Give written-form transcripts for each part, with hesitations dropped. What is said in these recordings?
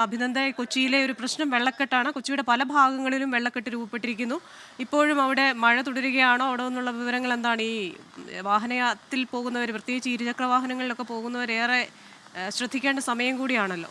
അഭിനന്ദ, കൊച്ചിയിലെ ഒരു പ്രശ്നം വെള്ളക്കെട്ടാണ്. കൊച്ചിയുടെ പല ഭാഗങ്ങളിലും വെള്ളക്കെട്ട് രൂപപ്പെട്ടിരിക്കുന്നു. ഇപ്പോഴും അവിടെ മഴ തുടരുകയാണോ? അവിടെ നിന്നുള്ള വിവരങ്ങൾ എന്താണ്? ഈ വാഹനത്തിൽ പോകുന്നവർ, പ്രത്യേകിച്ച് ഇരുചക്ര വാഹനങ്ങളിലൊക്കെ പോകുന്നവരേറെ ശ്രദ്ധിക്കേണ്ട സമയം കൂടിയാണല്ലോ.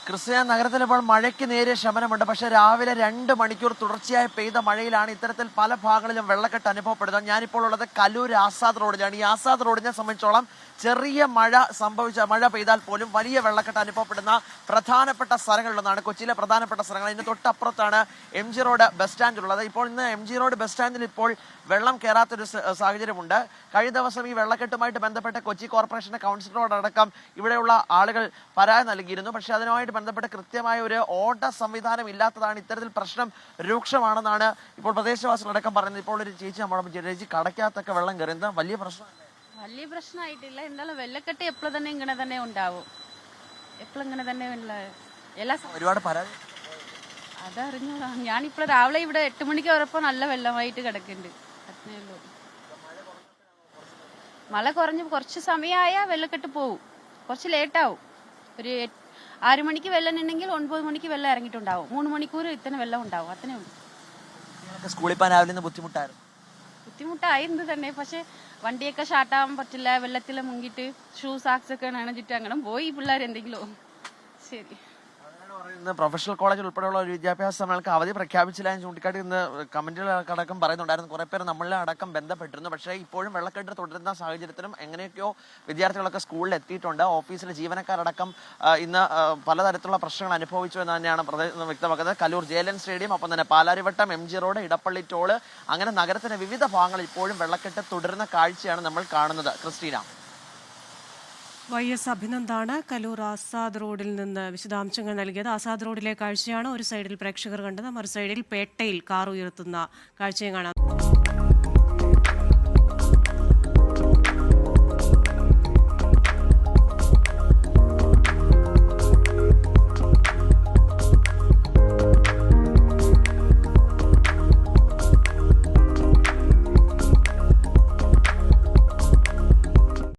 ക്രിസ്ത്യാന നഗരത്തിൽ ഇപ്പോൾ മഴയ്ക്ക് നേരിയ ശമനമുണ്ട്. പക്ഷേ രാവിലെ 2 മണിക്കൂർ തുടർച്ചയായി പെയ്ത മഴയിലാണ് ഇത്തരത്തിൽ പല ഭാഗങ്ങളിലും വെള്ളക്കെട്ട് അനുഭവപ്പെടുന്നത്. ഞാനിപ്പോൾ ഉള്ളത് കലൂർ ആസാദ് റോഡിലാണ്. ഈ ആസാദ് റോഡിനെ സംബന്ധിച്ചോളം ചെറിയ മഴ പെയ്താൽ പോലും വലിയ വെള്ളക്കെട്ട് അനുഭവപ്പെടുന്ന പ്രധാനപ്പെട്ട സ്ഥലങ്ങളിലൊന്നാണ്. കൊച്ചിയിലെ പ്രധാനപ്പെട്ട സ്ഥലങ്ങൾ. ഇതിന് തൊട്ടപ്പുറത്താണ് MG റോഡ് ബസ് സ്റ്റാൻഡ് ഉള്ളത്. ഇപ്പോൾ ഇന്ന് MG റോഡ് ബസ് സ്റ്റാൻഡിൽ ഇപ്പോൾ വെള്ളം കയറാത്തൊരു സാഹചര്യമുണ്ട്. കഴിഞ്ഞ ദിവസം ഈ വെള്ളക്കെട്ടുമായിട്ട് ബന്ധപ്പെട്ട് കൊച്ചി കോർപ്പറേഷന്റെ കൗൺസിലറോടക്കം ഇവിടെയുള്ള ആളുകൾ പരാതി നൽകിയിരുന്നു. പക്ഷേ അതിനുമായിട്ട് ബന്ധപ്പെട്ട് കൃത്യമായ ഒരു ഓട സംവിധാനം ഇല്ലാത്തതാണ് ഇത്തരത്തിൽ പ്രശ്നം രൂക്ഷമാണെന്നാണ് ഇപ്പോൾ പ്രദേശവാസികളടക്കം പറയുന്നത്. ഇപ്പോൾ ഒരു ചേച്ചി ചേച്ചി കടയ്ക്കകത്തൊക്കെ വെള്ളം കയറി. എന്താ വലിയ പ്രശ്നം? വലിയ പ്രശ്നമായിട്ടില്ല. എന്തായാലും വെള്ളക്കെട്ട് എപ്പോഴും തന്നെ ഇങ്ങനെ തന്നെ ഉണ്ടാവും. എപ്പോഴും ഇങ്ങനെ തന്നെ ഒരുപാട് പരാതി അതറിഞ്ഞൂടാ. ഞാനിപ്പോൾ രാവിലെ ഇവിടെ 8 മണിക്ക് വരപ്പോ നല്ല വെള്ളമായിട്ട് കിടക്കുന്നുണ്ട്. അതേ ഉള്ളൂ. മഴ കുറഞ്ഞ് കുറച്ച് സമയമായ വെള്ളക്കെട്ട് പോവും. കുറച്ച് ലേറ്റാവും. ഒരു 6 മണിക്ക് വെള്ളം ഉണ്ടെങ്കിൽ 9 മണിക്ക് വെള്ളം ഇറങ്ങിയിട്ടുണ്ടാവും. 3 മണിക്കൂർ ഇത്തന്നെ വെള്ളം ഉണ്ടാവും. അത്രേ ഉള്ളൂ. സ്കൂളിൽ പോകാൻ രാവിലെ ബുദ്ധിമുട്ടായിരുന്നു തന്നെ. പക്ഷെ വണ്ടിയൊക്കെ ഷാർട്ടാവാൻ പറ്റില്ല. വെള്ളത്തിൽ മുങ്ങിയിട്ട് ഷൂ സാക്സ് ഒക്കെ നനഞ്ഞിട്ട് അങ്ങനെ പോയി പിള്ളേർ എന്തെങ്കിലും. ശരി. പ്രൊഫഷണൽ കോളേജ് ഉൾപ്പെടെയുള്ള ഒരു വിദ്യാഭ്യാസ സ്ഥാപനങ്ങൾക്ക് അവധി പ്രഖ്യാപിച്ചില്ല എന്ന് ചൂണ്ടിക്കാട്ടി ഇന്ന് കമന്റുകളടക്കം പറയുന്നുണ്ടായിരുന്നു. കുറെ പേര് നമ്മളെ അടക്കം ബന്ധപ്പെട്ടിരുന്നു. പക്ഷേ ഇപ്പോഴും വെള്ളക്കെട്ട് തുടരുന്ന സാഹചര്യത്തിലും എങ്ങനെയൊക്കെയോ വിദ്യാർത്ഥികളൊക്കെ സ്കൂളിൽ എത്തിയിട്ടുണ്ട്. ഓഫീസിലെ ജീവനക്കാരടക്കം ഇന്ന് പലതരത്തിലുള്ള പ്രശ്നങ്ങൾ അനുഭവിച്ചു എന്ന് തന്നെയാണ് വ്യക്തമാക്കുന്നത്. കലൂർ JLN സ്റ്റേഡിയം, ഒപ്പം തന്നെ Palarivattom, MG road, Edappally toll, അങ്ങനെ നഗരത്തിന്റെ വിവിധ ഭാഗങ്ങളിൽ ഇപ്പോഴും വെള്ളക്കെട്ട് തുടരുന്ന കാഴ്ചയാണ് നമ്മൾ കാണുന്നത്. ക്രിസ്റ്റീന. YS അഭിനന്ദാണ് കലൂർ ആസാദ് റോഡിൽ നിന്ന് വിശദാംശങ്ങൾ നൽകിയത്. ആസാദ് റോഡിലെ കാഴ്ചയാണ് ഒരു സൈഡിൽ പ്രേക്ഷകർ കണ്ടത്, മറു സൈഡിൽ പേട്ടയിൽ കാർ ഉയർത്തുന്ന കാഴ്ചയും കാണാം.